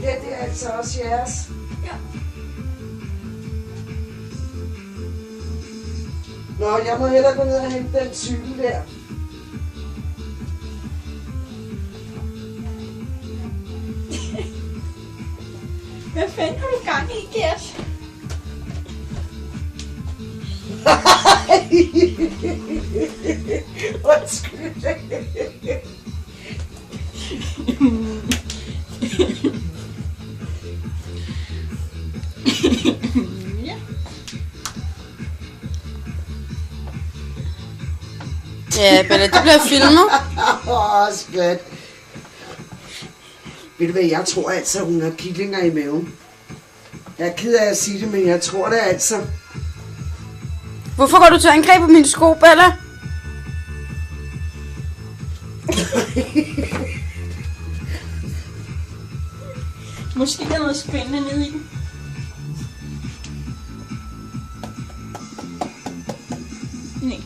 Det er altså også jeres. Ja. Nå, jeg må hellere gå ned og hente den cykel der. Hvad fanden har du gang i, Gert? Undskyld. Ja. Ja, Bella, det bliver filmet. Skat. Ved du hvad, jeg tror altså, hun har killinger i maven. Jeg er ked af at sige det, men jeg tror det altså. Hvorfor går du til angreb på mine sko, Bella? Måske der er noget spændende nede i den. Nej.